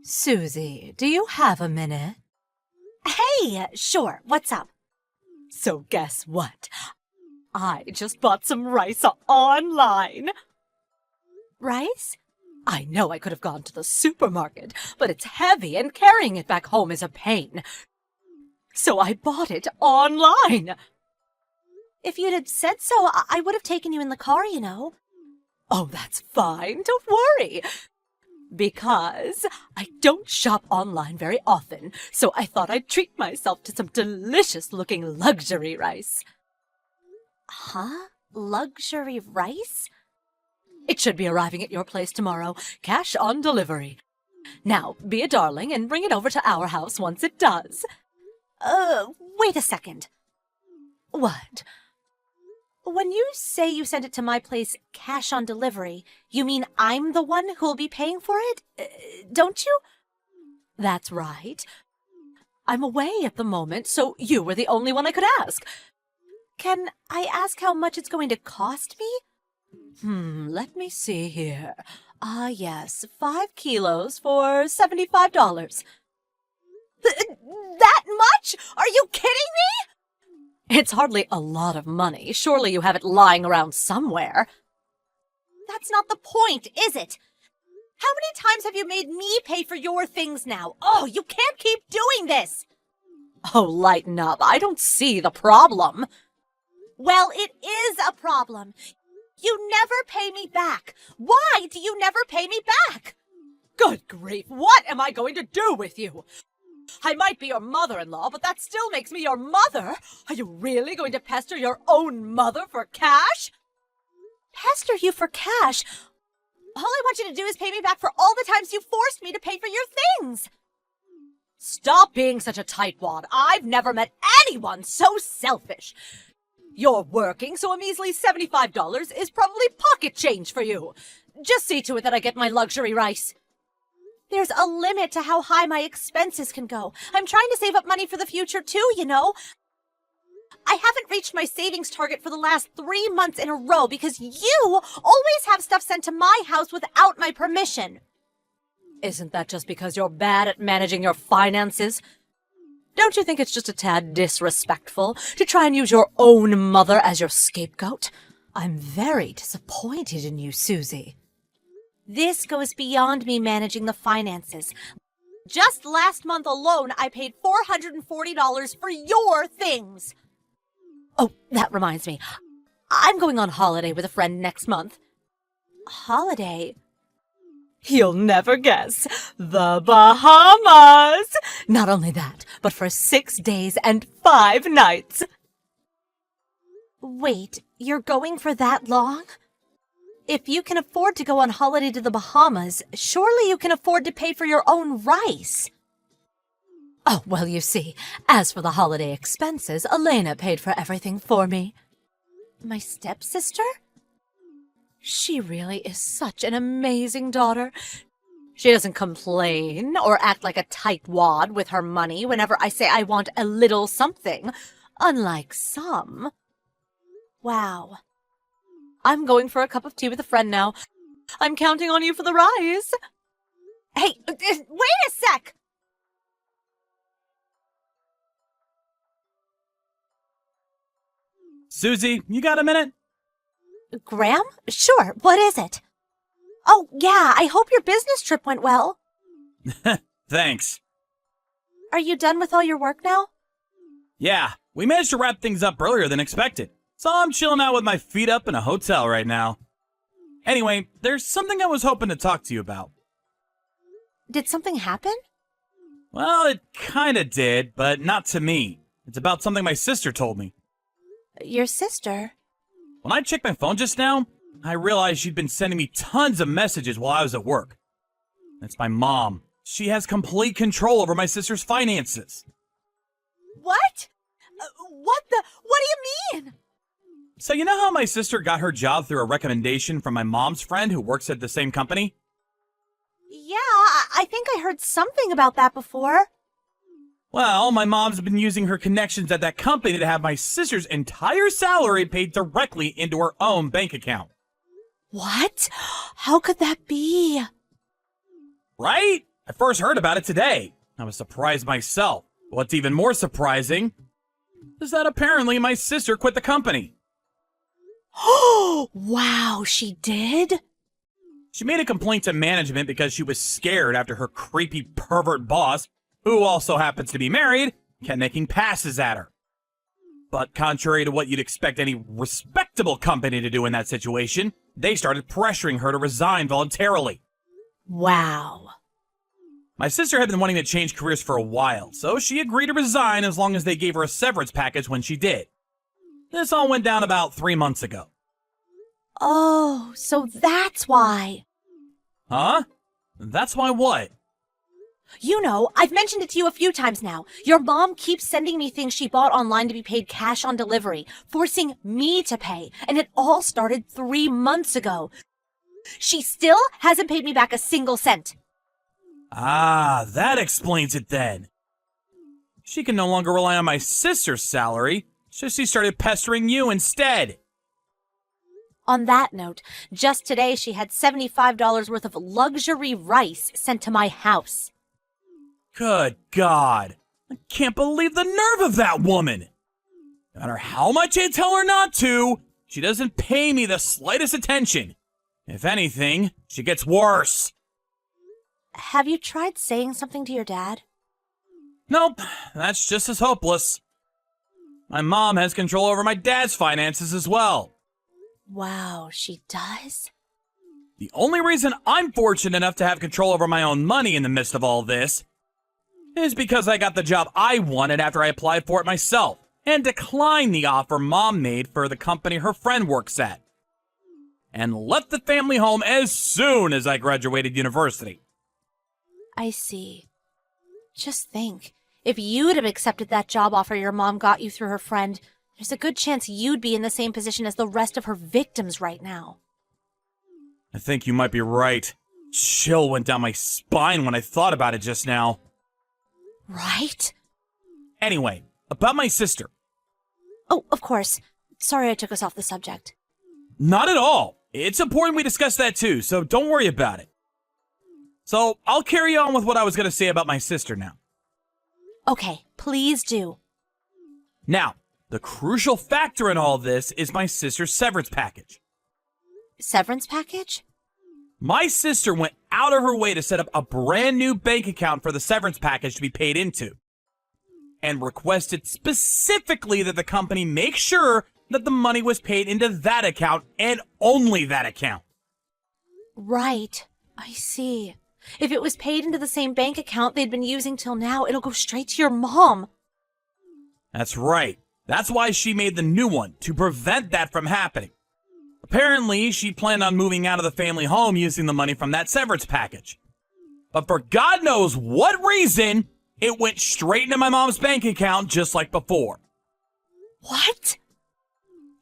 Susie, do you have a minute? Hey, sure, what's up? So guess what? I just bought some rice online. Rice? I know I could have gone to the supermarket, but it's heavy and carrying it back home is a pain. So I bought it online. If you'd have said so, I would have taken you in the car, you know. Oh, that's fine. Don't worry. Because I don't shop online very often, so I thought I'd treat myself to some delicious-looking luxury rice. Huh? Luxury rice? It should be arriving at your place tomorrow, cash on delivery. Now, be a darling and bring it over to our house once it does. Wait a second. What? When you say you sent it to my place cash on delivery, you mean I'm the one who'll be paying for it? Don't you? That's right. I'm away at the moment, so you were the only one I could ask. Can I ask how much it's going to cost me? Let me see here. Yes, 5 kilos for $75. That much? Are you kidding me? It's hardly a lot of money. Surely you have it lying around somewhere. That's not the point, is it? How many times have you made me pay for your things now? Oh, you can't keep doing this! Oh, lighten up. I don't see the problem. Well, it is a problem. You never pay me back. Why do you never pay me back? Good grief, what am I going to do with you? I might be your mother-in-law, but that still makes me your mother. Are you really going to pester your own mother for cash? Pester you for cash? All I want you to do is pay me back for all the times you forced me to pay for your things. Stop being such a tightwad. I've never met anyone so selfish. You're working, so a measly $75 is probably pocket change for you. Just see to it that I get my luxury rice. There's a limit to how high my expenses can go. I'm trying to save up money for the future too, you know. I haven't reached my savings target for the last 3 months in a row because you always have stuff sent to my house without my permission. Isn't that just because you're bad at managing your finances? Don't you think it's just a tad disrespectful to try and use your own mother as your scapegoat? I'm very disappointed in you, Susie. This goes beyond me managing the finances. Just last month alone, I paid $440 for your things. Oh, that reminds me. I'm going on holiday with a friend next month. Holiday? You'll never guess. The Bahamas! Not only that, but for 6 days and 5 nights. Wait, you're going for that long? If you can afford to go on holiday to the Bahamas, surely you can afford to pay for your own rice. Oh, well, you see, as for the holiday expenses, Elena paid for everything for me. My stepsister? She really is such an amazing daughter. She doesn't complain or act like a tightwad with her money whenever I say I want a little something, unlike some. Wow. I'm going for a cup of tea with a friend now. I'm counting on you for the rise. Hey, wait a sec! Susie, you got a minute? Graham? Sure, what is it? Oh, yeah, I hope your business trip went well. Thanks. Are you done with all your work now? Yeah, we managed to wrap things up earlier than expected, so I'm chilling out with my feet up in a hotel right now. Anyway, there's something I was hoping to talk to you about. Did something happen? Well, it kinda did, but not to me. It's about something my sister told me. Your sister? When I checked my phone just now, I realized she'd been sending me tons of messages while I was at work. That's my mom. She has complete control over my sister's finances. What? What do you mean? So you know how my sister got her job through a recommendation from my mom's friend who works at the same company? Yeah, I think I heard something about that before. Well, my mom's been using her connections at that company to have my sister's entire salary paid directly into her own bank account. What? How could that be? Right? I first heard about it today. I was surprised myself. What's even more surprising is that apparently my sister quit the company. Oh, wow, she did? She made a complaint to management because she was scared after her creepy pervert boss, who also happens to be married, kept making passes at her. But contrary to what you'd expect any respectable company to do in that situation, they started pressuring her to resign voluntarily. Wow. My sister had been wanting to change careers for a while, so she agreed to resign as long as they gave her a severance package when she did. This all went down about 3 months ago. Oh, so that's why. Huh? That's why what? You know, I've mentioned it to you a few times now. Your mom keeps sending me things she bought online to be paid cash on delivery, forcing me to pay, and it all started 3 months ago. She still hasn't paid me back a single cent. Ah, that explains it then. She can no longer rely on my sister's salary, so she started pestering you instead. On that note, just today she had $75 worth of luxury rice sent to my house. Good God. I can't believe the nerve of that woman. No matter how much I tell her not to, she doesn't pay me the slightest attention. If anything, she gets worse. Have you tried saying something to your dad? Nope, that's just as hopeless. My mom has control over my dad's finances as well. Wow, she does? The only reason I'm fortunate enough to have control over my own money in the midst of all this is because I got the job I wanted after I applied for it myself and declined the offer Mom made for the company her friend works at, and left the family home as soon as I graduated university. I see. Just think, if you'd have accepted that job offer your mom got you through her friend, there's a good chance you'd be in the same position as the rest of her victims right now. I think you might be right. Chill went down my spine when I thought about it just now. Right? Anyway, about my sister. Oh, of course. Sorry I took us off the subject. Not at all. It's important we discuss that too, so don't worry about it. So, I'll carry on with what I was going to say about my sister now. Okay, please do. Now, the crucial factor in all this is my sister's severance package. Severance package? My sister went out of her way to set up a brand new bank account for the severance package to be paid into, and requested specifically that the company make sure that the money was paid into that account and only that account. Right. I see. If it was paid into the same bank account they'd been using till now, it'll go straight to your mom. That's right. That's why she made the new one, to prevent that from happening. Apparently, she planned on moving out of the family home using the money from that severance package. But for God knows what reason, it went straight into my mom's bank account just like before. What?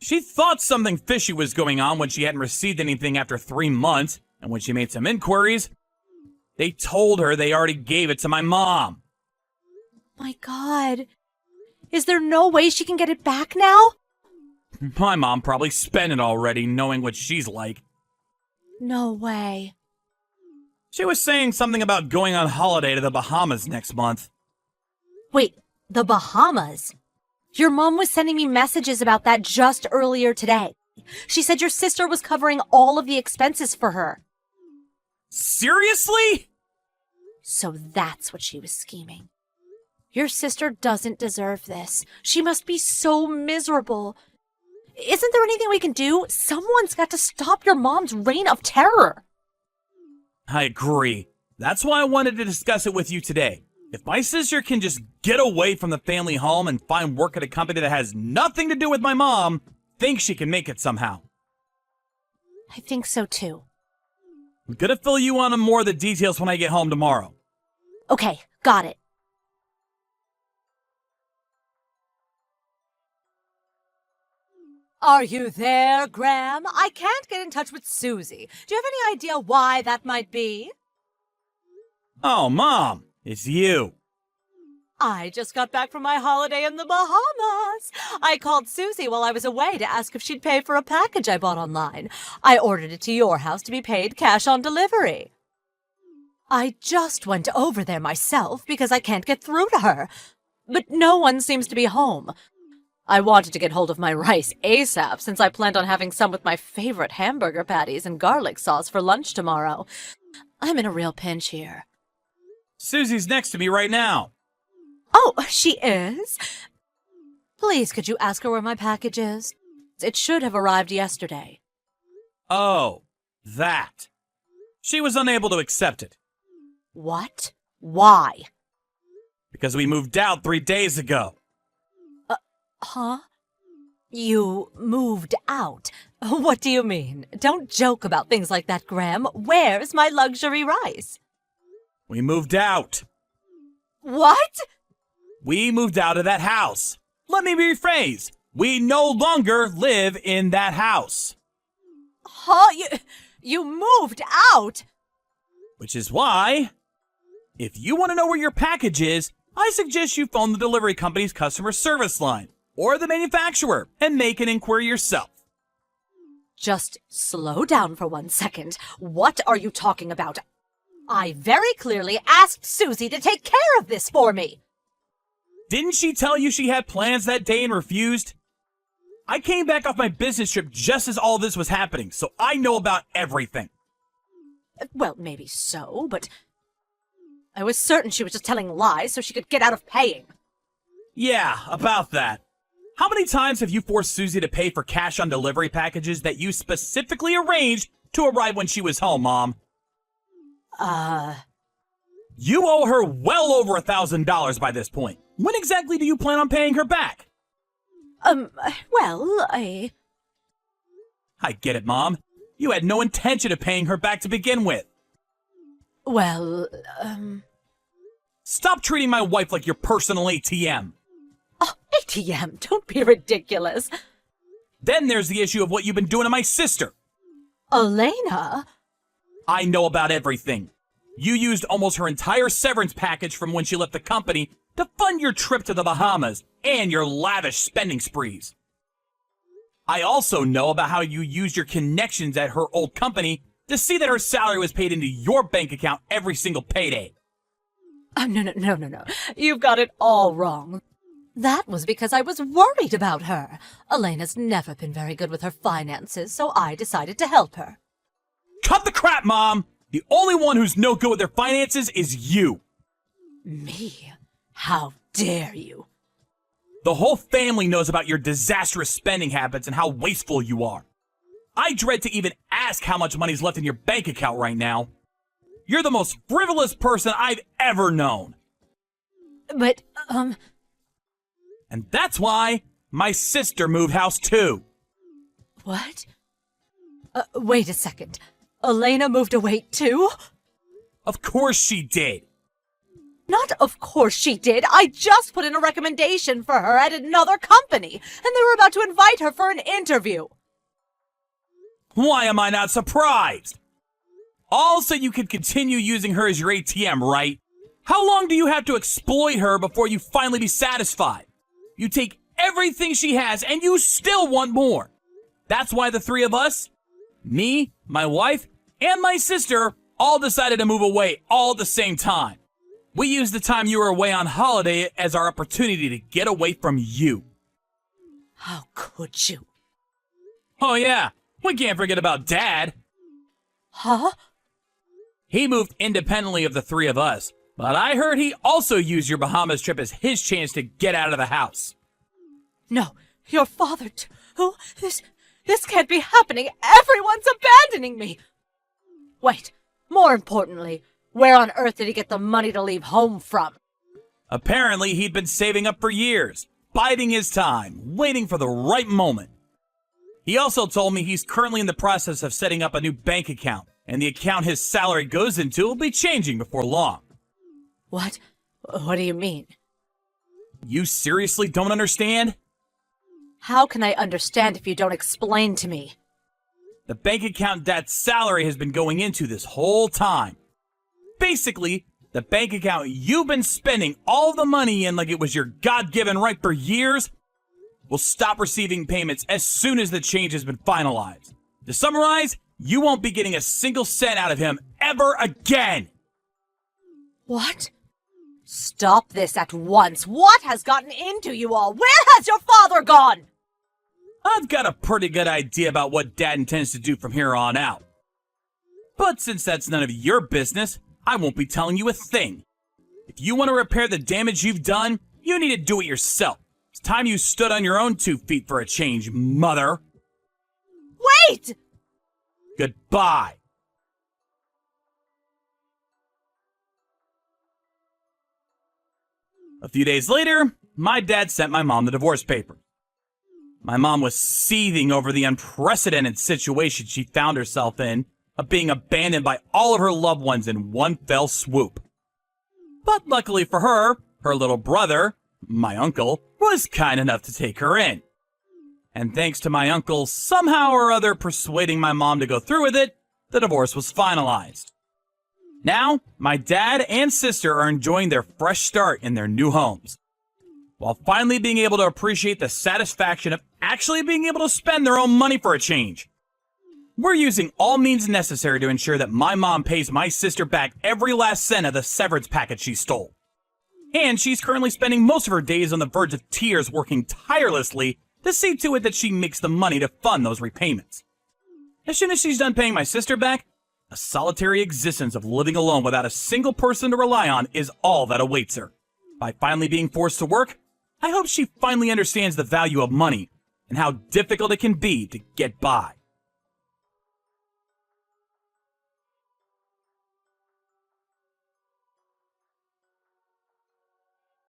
She thought something fishy was going on when she hadn't received anything after 3 months, and when she made some inquiries, they told her they already gave it to my mom. My God. Is there no way she can get it back now? My mom probably spent it already, knowing what she's like. No way. She was saying something about going on holiday to the Bahamas next month. Wait, the Bahamas? Your mom was sending me messages about that just earlier today. She said your sister was covering all of the expenses for her. Seriously? So that's what she was scheming. Your sister doesn't deserve this. She must be so miserable. Isn't there anything we can do? Someone's got to stop your mom's reign of terror. I agree. That's why I wanted to discuss it with you today. If my sister can just get away from the family home and find work at a company that has nothing to do with my mom, I think she can make it somehow. I think so too. I'm gonna fill you on more of the details when I get home tomorrow. Okay, got it. Are you there, Graham? I can't get in touch with Susie. Do you have any idea why that might be? Oh, Mom, it's you. I just got back from my holiday in the Bahamas. I called Susie while I was away to ask if she'd pay for a package I bought online. I ordered it to your house to be paid cash on delivery. I just went over there myself because I can't get through to her. But no one seems to be home. I wanted to get hold of my rice ASAP since I planned on having some with my favorite hamburger patties and garlic sauce for lunch tomorrow. I'm in a real pinch here. Susie's next to me right now. Oh, she is? Please, could you ask her where my package is? It should have arrived yesterday. Oh, that. She was unable to accept it. What? Why? Because we moved out 3 days ago. Huh? You moved out? What do you mean? Don't joke about things like that, Graham. Where's my luxury rice? We moved out. What? We moved out of that house. Let me rephrase. We no longer live in that house. Huh? You moved out? Which is why, if you want to know where your package is, I suggest you phone the delivery company's customer service line or the manufacturer and make an inquiry yourself. Just slow down for 1 second. What are you talking about? I very clearly asked Susie to take care of this for me. Didn't she tell you she had plans that day and refused? I came back off my business trip just as all this was happening, so I know about everything. Well, maybe so, but I was certain she was just telling lies so she could get out of paying. Yeah, about that. How many times have you forced Susie to pay for cash on delivery packages that you specifically arranged to arrive when she was home, Mom? You owe her well over $1,000 by this point. When exactly do you plan on paying her back? Well, I get it, Mom. You had no intention of paying her back to begin with. Well, Stop treating my wife like your personal ATM. Oh, ATM, don't be ridiculous. Then there's the issue of what you've been doing to my sister. Elena? I know about everything. You used almost her entire severance package from when she left the company to fund your trip to the Bahamas and your lavish spending sprees. I also know about how you used your connections at her old company to see that her salary was paid into your bank account every single payday. No. You've got it all wrong. That was because I was worried about her. Elena's never been very good with her finances, so I decided to help her. Cut the crap, Mom! The only one who's no good with their finances is you. Me? How dare you? The whole family knows about your disastrous spending habits and how wasteful you are. I dread to even ask how much money's left in your bank account right now. You're the most frivolous person I've ever known. But, And that's why my sister moved house too. What? Wait a second. Elena moved away too? Of course she did. Not of course she did. I just put in a recommendation for her at another company, and they were about to invite her for an interview. Why am I not surprised? All so you could continue using her as your ATM, right? How long do you have to exploit her before you finally be satisfied? You take everything she has and you still want more. That's why the three of us, me, my wife, and my sister, all decided to move away all at the same time. We used the time you were away on holiday as our opportunity to get away from you. How could you? Oh yeah, we can't forget about Dad. Huh? He moved independently of the three of us, but I heard he also used your Bahamas trip as his chance to get out of the house. No, your father too. This can't be happening. Everyone's abandoning me. Wait, more importantly, where on earth did he get the money to leave home from? Apparently, he'd been saving up for years, biding his time, waiting for the right moment. He also told me he's currently in the process of setting up a new bank account, and the account his salary goes into will be changing before long. What? What do you mean? You seriously don't understand? How can I understand if you don't explain to me? The bank account Dad's salary has been going into this whole time. Basically, the bank account you've been spending all the money in like it was your God-given right for years will stop receiving payments as soon as the change has been finalized. To summarize, you won't be getting a single cent out of him ever again. What? Stop this at once. What has gotten into you all? Where has your father gone? I've got a pretty good idea about what Dad intends to do from here on out. But since that's none of your business, I won't be telling you a thing. If you want to repair the damage you've done, you need to do it yourself. It's time you stood on your own 2 feet for a change, mother. Wait! Goodbye. A few days later, my dad sent my mom the divorce papers. My mom was seething over the unprecedented situation she found herself in, of being abandoned by all of her loved ones in one fell swoop. But luckily for her, her little brother, my uncle, was kind enough to take her in. And thanks to my uncle somehow or other persuading my mom to go through with it, the divorce was finalized. Now, my dad and sister are enjoying their fresh start in their new homes, while finally being able to appreciate the satisfaction of actually being able to spend their own money for a change. We're using all means necessary to ensure that my mom pays my sister back every last cent of the severance package she stole. And she's currently spending most of her days on the verge of tears working tirelessly to see to it that she makes the money to fund those repayments. As soon as she's done paying my sister back, a solitary existence of living alone without a single person to rely on is all that awaits her. By finally being forced to work, I hope she finally understands the value of money and how difficult it can be to get by.